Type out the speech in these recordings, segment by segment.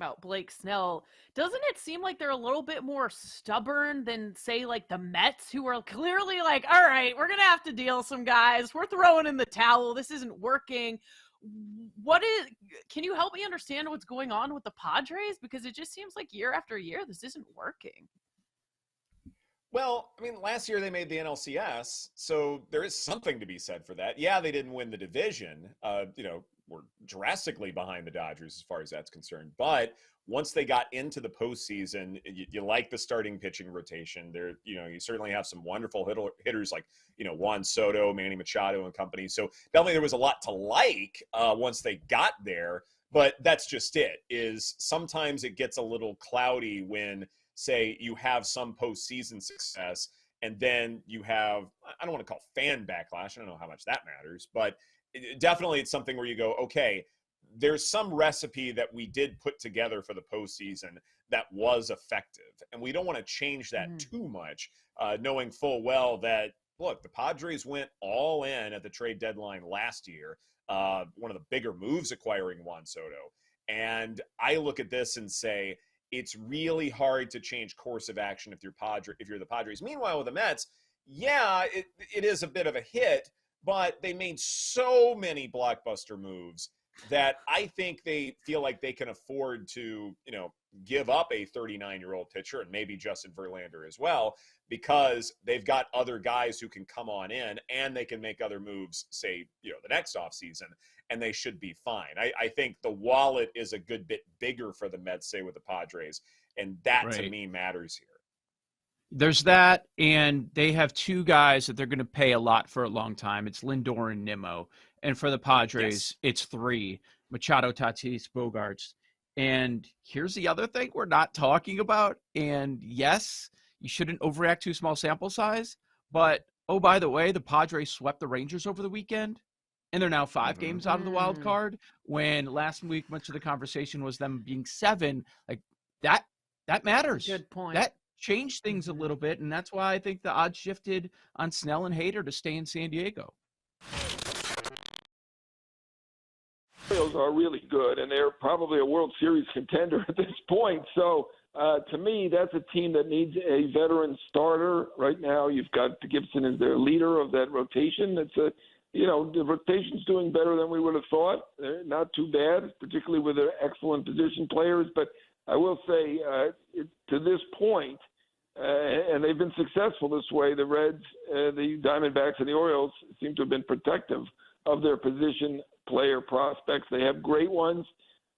about Blake Snell, doesn't it seem like they're a little bit more stubborn than, say, like the Mets, who are clearly like, all right, we're going to have to deal some guys. We're throwing in the towel. This isn't working. Can you help me understand what's going on with the Padres? Because it just seems like year after year, this isn't working. Well, I mean, last year they made the NLCS, so there is something to be said for that. Yeah, they didn't win the division. We're drastically behind the Dodgers as far as that's concerned. But once they got into the postseason, you like the starting pitching rotation. There, you certainly have some wonderful hitters like, Juan Soto, Manny Machado, and company. So definitely there was a lot to like once they got there. But that's just it. Is sometimes it gets a little cloudy when, say, you have some postseason success and then you have, I don't want to call fan backlash. I don't know how much that matters, but definitely it's something where you go, okay, there's some recipe that we did put together for the postseason that was effective. And we don't want to change that too much, knowing full well that, look, the Padres went all in at the trade deadline last year. One of the bigger moves acquiring Juan Soto. And I look at this and say, it's really hard to change course of action if you're the Padres. Meanwhile, with the Mets, yeah, it is a bit of a hit, but they made so many blockbuster moves that I think they feel like they can afford to, give up a 39-year-old pitcher and maybe Justin Verlander as well, because they've got other guys who can come on in and they can make other moves, say, the next offseason, and they should be fine. I think the wallet is a good bit bigger for the Mets, say, with the Padres, and that to me matters here. There's that, and they have two guys that they're going to pay a lot for a long time. It's Lindor and Nimmo. And for the Padres, It's three, Machado, Tatis, Bogarts. And here's the other thing we're not talking about. And yes, you shouldn't overreact to a small sample size. But, oh, by the way, the Padres swept the Rangers over the weekend. And they're now 5 games out of the wild card. When last week, much of the conversation was them being 7. Like, that matters. Good point. That changed things a little bit. And that's why I think the odds shifted on Snell and Hader to stay in San Diego. Orioles are really good, and they're probably a World Series contender at this point. So, to me, that's a team that needs a veteran starter. Right now, you've got Gibson as their leader of that rotation. The rotation's doing better than we would have thought. They're not too bad, particularly with their excellent position players. But I will say, to this point, and they've been successful this way, the Reds, the Diamondbacks, and the Orioles seem to have been protective of their position player prospects. They have great ones,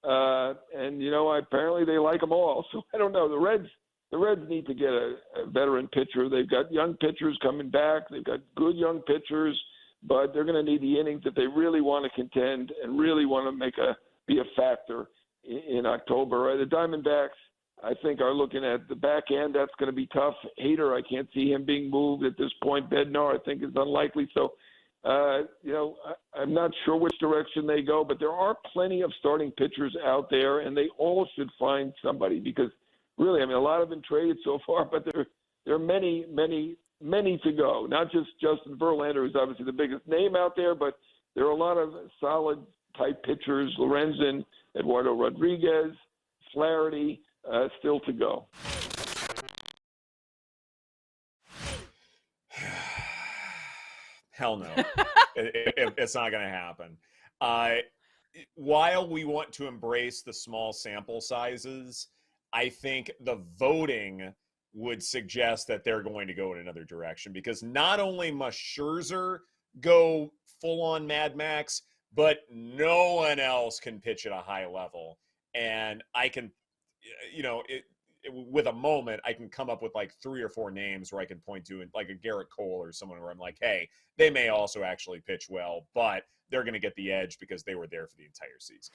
and apparently they like them all. So I don't know. The Reds need to get a veteran pitcher. They've got young pitchers coming back. They've got good young pitchers, but they're going to need the innings that they really want to contend and really want to be a factor in October. The Diamondbacks, I think, are looking at the back end. That's going to be tough. Hader, I can't see him being moved at this point. Bednar, I think, is unlikely. So, I'm not sure which direction they go, but there are plenty of starting pitchers out there, and they all should find somebody because, really, a lot have been traded so far, but there are many, many, many to go. Not just Justin Verlander, who's obviously the biggest name out there, but there are a lot of solid-type pitchers, Lorenzen, Eduardo Rodriguez, Flaherty, still to go. Hell no. It's not going to happen. While we want to embrace the small sample sizes, I think the voting would suggest that they're going to go in another direction, because not only must Scherzer go full-on Mad Max, but no one else can pitch at a high level. And I can, with a moment, I can come up with like 3 or 4 names where I can point to, like a Garrett Cole or someone where I'm like, hey, they may also actually pitch well, but they're going to get the edge because they were there for the entire season.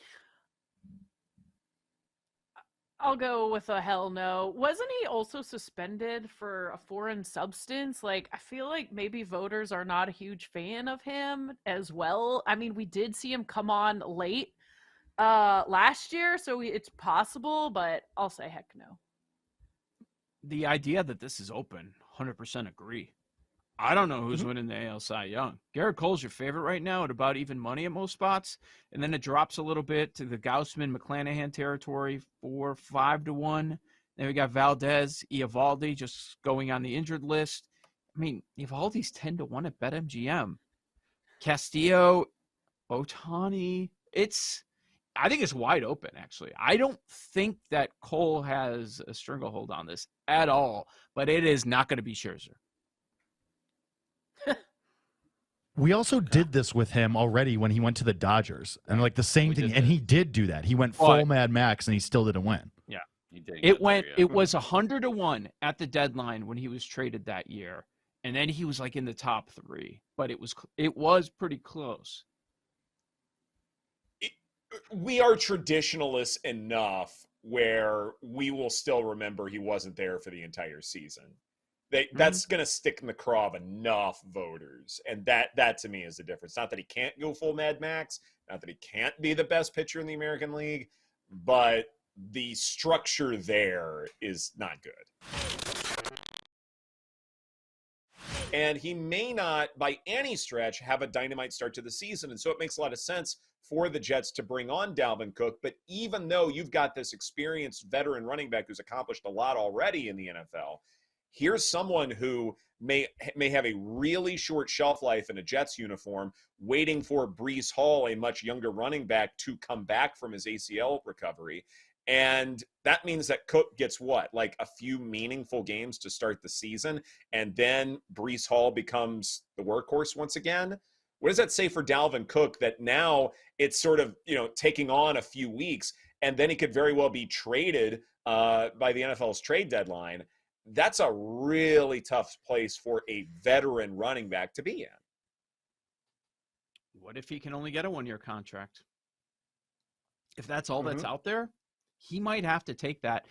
I'll go with a hell no. Wasn't he also suspended for a foreign substance? Like, I feel like maybe voters are not a huge fan of him as well. I mean, we did see him come on late last year, so it's possible, but I'll say heck no. The idea that this is open, 100% agree. I don't know who's winning the AL Cy Young. Garrett Cole's your favorite right now at about even money at most spots. And then it drops a little bit to the Gaussman McClanahan territory, 4-5 to 1. Then we got Valdez, Eovaldi just going on the injured list. I mean, Eovaldi's 10 to 1 at BetMGM. Castillo, Ohtani. I think it's wide open, actually. I don't think that Cole has a stranglehold on this at all, but it is not going to be Scherzer. We also did this with him already when he went to the Dodgers, and like the same thing. And he did do that. He went full Mad Max, and he still didn't win. Yeah, he did. It was 100 to 1 at the deadline when he was traded that year, and then he was like in the top 3. But it was pretty close. We are traditionalists enough where we will still remember he wasn't there for the entire season. That's going to stick in the craw of enough voters. And that to me is the difference. Not that he can't go full Mad Max, not that he can't be the best pitcher in the American League, but the structure there is not good. And he may not, by any stretch, have a dynamite start to the season. And so it makes a lot of sense for the Jets to bring on Dalvin Cook. But even though you've got this experienced veteran running back who's accomplished a lot already in the NFL, here's someone who may have a really short shelf life in a Jets uniform, waiting for Breece Hall, a much younger running back, to come back from his ACL recovery. And that means that Cook gets what? Like a few meaningful games to start the season, and then Breece Hall becomes the workhorse once again. What does that say for Dalvin Cook that now it's sort of, taking on a few weeks, and then he could very well be traded by the NFL's trade deadline? That's a really tough place for a veteran running back to be in. What if he can only get a 1-year contract? If that's all that's out there, he might have to take that.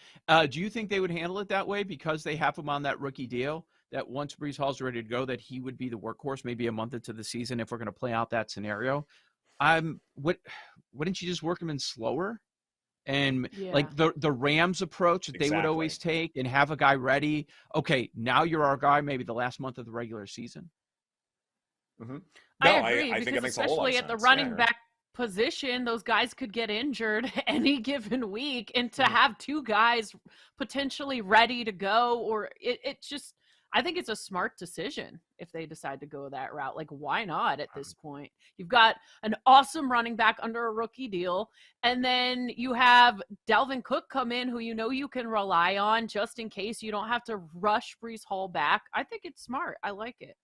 Do you think they would handle it that way because they have him on that rookie deal, that once Breece Hall's ready to go, that he would be the workhorse maybe a month into the season if we're going to play out that scenario? Wouldn't you just work him in slower? And like the Rams approach that they would always take and have a guy ready. Okay, now you're our guy maybe the last month of the regular season. Mm-hmm. No, I agree, I think it because makes a whole lot of especially at the sense. running back position, those guys could get injured any given week, and to have two guys potentially ready to go, or it just, I think it's a smart decision if they decide to go that route. Like, why not at this point? You've got an awesome running back under a rookie deal, and then you have Dalvin Cook come in who you can rely on just in case you don't have to rush Breece Hall back. I think it's smart. I like it.